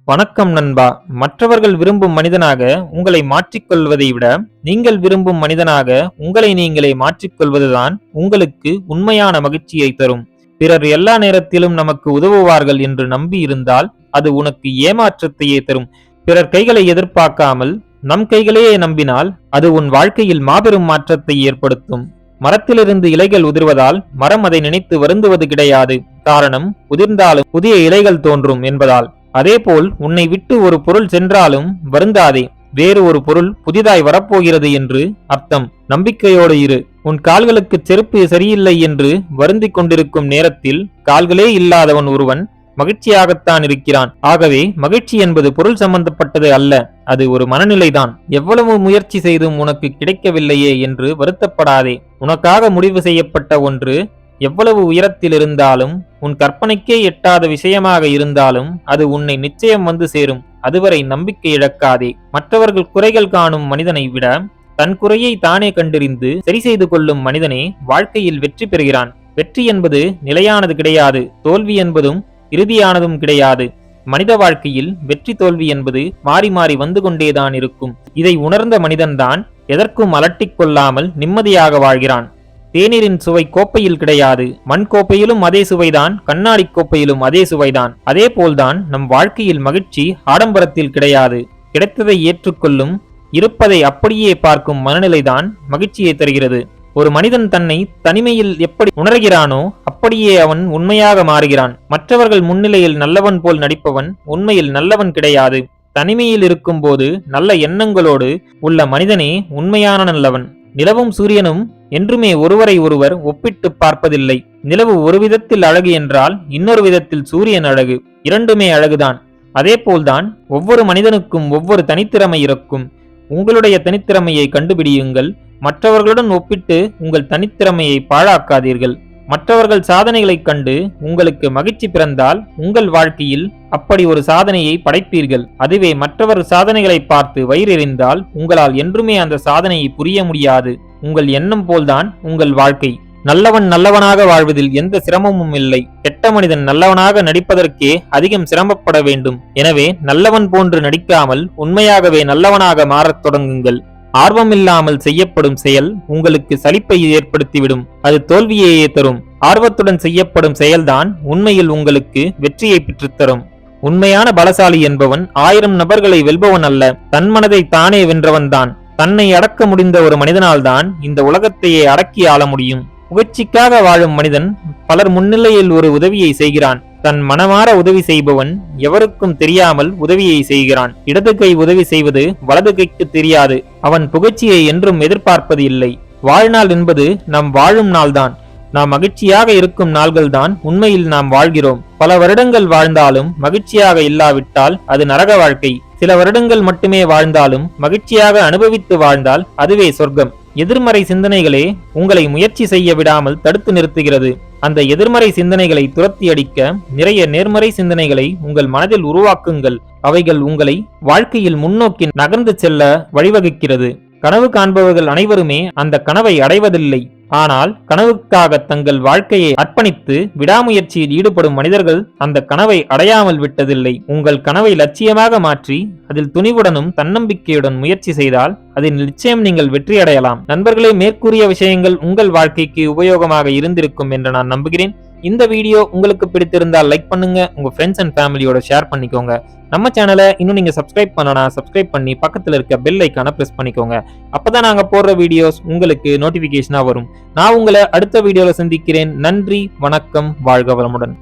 வணக்கம் நண்பா. மற்றவர்கள் விரும்பும் மனிதனாக உங்களை மாற்றிக்கொள்வதை விட நீங்கள் விரும்பும் மனிதனாக உங்களை நீங்களே மாற்றிக்கொள்வதுதான் உங்களுக்கு உண்மையான மகிழ்ச்சியை தரும். பிறர் எல்லா நேரத்திலும் நமக்கு உதவுவார்கள் என்று நம்பி இருந்தால் அது உனக்கு ஏமாற்றத்தையே தரும். பிறர் கைகளை எதிர்பார்க்காமல் நம் கைகளையே நம்பினால் அது உன் வாழ்க்கையில் மாபெரும் மாற்றத்தை ஏற்படுத்தும். மரத்திலிருந்து இலைகள் உதிர்வதால் மரம் அதை நினைத்து வருந்துவது கிடையாது. காரணம், உதிர்ந்தாலும் புதிய இலைகள் தோன்றும் என்பதால். அதேபோல் உன்னை விட்டு ஒரு பொருள் சென்றாலும் வருந்தாதே. வேறு ஒரு பொருள் புதிதாய் வரப்போகிறது என்று அர்த்தம். நம்பிக்கையோடு இரு. உன் கால்களுக்கு செருப்பு சரியில்லை என்று வருந்திக் கொண்டிருக்கும் நேரத்தில் கால்களே இல்லாதவன் ஒருவன் மகிழ்ச்சியாகத்தான் இருக்கிறான். ஆகவே மகிழ்ச்சி என்பது பொருள் சம்பந்தப்பட்டது அல்ல, அது ஒரு மனநிலைதான். எவ்வளவு முயற்சி செய்தும் உனக்கு கிடைக்கவில்லையே என்று வருத்தப்படாதே. உனக்காக முடிவு செய்யப்பட்ட ஒன்று எவ்வளவு உயரத்தில் இருந்தாலும், உன் கற்பனைக்கே எட்டாத விஷயமாக இருந்தாலும் அது உன்னை நிச்சயம் வந்து சேரும். அதுவரை நம்பிக்கை இழக்காதே. மற்றவர்கள் குறைகள் காணும் மனிதனை விட தன் குறையை தானே கண்டறிந்து சரி செய்து கொள்ளும் மனிதனே வாழ்க்கையில் வெற்றி பெறுகிறான். வெற்றி என்பது நிலையானது கிடையாது, தோல்வி என்பதும் இறுதியானதும் கிடையாது. மனித வாழ்க்கையில் வெற்றி தோல்வி என்பது மாறி மாறி வந்து கொண்டேதான் இருக்கும். இதை உணர்ந்த மனிதன்தான் எதற்கும் அலட்டிக் கொள்ளாமல் நிம்மதியாக வாழ்கிறான். தேநீரின் சுவை கோப்பையில் கிடையாது, மண் கோப்பையிலும் அதே சுவைதான், கண்ணாடி கோப்பையிலும் அதே சுவைதான். அதே போல்தான் நம் வாழ்க்கையில் மகிழ்ச்சி ஆடம்பரத்தில் கிடையாது. கிடைத்ததை ஏற்றுக்கொள்ளும், இருப்பதை அப்படியே பார்க்கும் மனநிலைதான் மகிழ்ச்சியை தருகிறது. ஒரு மனிதன் தன்னை தனிமையில் எப்படி உணர்கிறானோ அப்படியே அவன் உண்மையாக மாறுகிறான். மற்றவர்கள் முன்னிலையில் நல்லவன் போல் நடிப்பவன் உண்மையில் நல்லவன் கிடையாது. தனிமையில் இருக்கும் போது நல்ல எண்ணங்களோடு உள்ள மனிதனே உண்மையான நல்லவன். நிலவும் சூரியனும் என்றுமே ஒருவரை ஒருவர் ஒப்பிட்டு பார்ப்பதில்லை. நிலவு ஒரு விதத்தில் அழகு என்றால் இன்னொரு விதத்தில் சூரியன் அழகு. இரண்டுமே அழகுதான். அதே போல்தான் ஒவ்வொரு மனிதனுக்கும் ஒவ்வொரு தனித்திறமை இருக்கும். உங்களுடைய தனித்திறமையை கண்டுபிடியுங்கள். மற்றவர்களுடன் ஒப்பிட்டு உங்கள் தனித்திறமையை பாழாக்காதீர்கள். மற்றவர்கள் சாதனைகளைக் கண்டு உங்களுக்கு மகிழ்ச்சி பிறந்தால் உங்கள் வாழ்க்கையில் அப்படி ஒரு சாதனையை படைப்பீர்கள். அதுவே மற்றவர் சாதனைகளை பார்த்து வயிறெறிந்தால் உங்களால் என்றுமே அந்த சாதனையை புரிய முடியாது. உங்கள் எண்ணம் போல்தான் உங்கள் வாழ்க்கை. நல்லவன் நல்லவனாக வாழ்வதில் எந்த சிரமமும் இல்லை. கெட்ட மனிதன் நல்லவனாக நடிப்பதற்கே அதிகம் சிரமப்பட வேண்டும். எனவே நல்லவன் போன்று நடிக்காமல் உண்மையாகவே நல்லவனாக மாறத் தொடங்குங்கள். ஆர்வமில்லாமல் செய்யப்படும் செயல் உங்களுக்கு சலிப்பை ஏற்படுத்திவிடும். அது தோல்வியையே தரும். ஆர்வத்துடன் செய்யப்படும் செயல்தான் உண்மையில் உங்களுக்கு வெற்றியை பெற்றுத்தரும். உண்மையான பலசாலி என்பவன் 1000 நபர்களை வெல்பவன் அல்ல, தன் மனதை தானே வென்றவன்தான். தன்னை அடக்க முடிந்த ஒரு மனிதனால்தான் இந்த உலகத்தையே அடக்கி ஆள முடியும். புகழ்ச்சிக்காக வாழும் மனிதன் பலர் முன்னிலையில் ஒரு உதவியை செய்கிறான். தன் மனமாற உதவி செய்பவன் எவருக்கும் தெரியாமல் உதவியை செய்கிறான். இடது கை உதவி செய்வது வலது கைக்கு தெரியாது. அவன் புகழ்ச்சியை என்றும் எதிர்பார்ப்பது இல்லை. வாழ்நாள் என்பது நாம் வாழும் நாள்தான். நாம் மகிழ்ச்சியாக இருக்கும் நாள்கள்தான் உண்மையில் நாம் வாழ்கிறோம். பல வருடங்கள் வாழ்ந்தாலும் மகிழ்ச்சியாக இல்லாவிட்டால் அது நரக வாழ்க்கை. சில வருடங்கள் மட்டுமே வாழ்ந்தாலும் மகிழ்ச்சியாக அனுபவித்து வாழ்ந்தால் அதுவே சொர்க்கம். எதிர்மறை சிந்தனைகளே உங்களை முயற்சி செய்ய விடாமல் தடுத்து நிறுத்துகிறது. அந்த எதிர்மறை சிந்தனைகளை துரத்தி அடிக்க நிறைய நேர்மறை சிந்தனைகளை உங்கள் மனதில் உருவாக்குங்கள். அவைகள் உங்களை வாழ்க்கையில் முன்னோக்கி நகர்ந்து செல்ல வழிவகுக்கிறது. கனவு காண்பவர்கள் அனைவருமே அந்த கனவை அடைவதில்லை. ஆனால் கனவுக்காக தங்கள் வாழ்க்கையை அர்ப்பணித்து விடாமுயற்சியில் ஈடுபடும் மனிதர்கள் அந்த கனவை அடையாமல் விட்டதில்லை. உங்கள் கனவை லட்சியமாக மாற்றி அதில் துணிவுடனும் தன்னம்பிக்கையுடன் முயற்சி செய்தால் அதில் நிச்சயம் நீங்கள் வெற்றி அடையலாம். நண்பர்களே, மேற்கூறிய விஷயங்கள் உங்கள் வாழ்க்கைக்கு உபயோகமாக இருந்திருக்கும் என்று நான் நம்புகிறேன். இந்த வீடியோ உங்களுக்கு பிடித்திருந்தால் லைக் பண்ணுங்க, உங்க ஃப்ரெண்ட்ஸ் அண்ட் ஃபேமிலியோட ஷேர் பண்ணிக்கோங்க. நம்ம சேனலை இன்னும் நீங்க சப்ஸ்கிரைப் பண்ணனா சப்ஸ்கிரைப் பண்ணி பக்கத்துல இருக்க பெல் ஐக்கான பிரஸ் பண்ணிக்கோங்க. அப்பதான் நாங்க போடுற வீடியோஸ் உங்களுக்கு நோட்டிபிகேஷனா வரும். நான் உங்களை அடுத்த வீடியோல சந்திக்கிறேன். நன்றி, வணக்கம், வாழ்க வளமுடன்.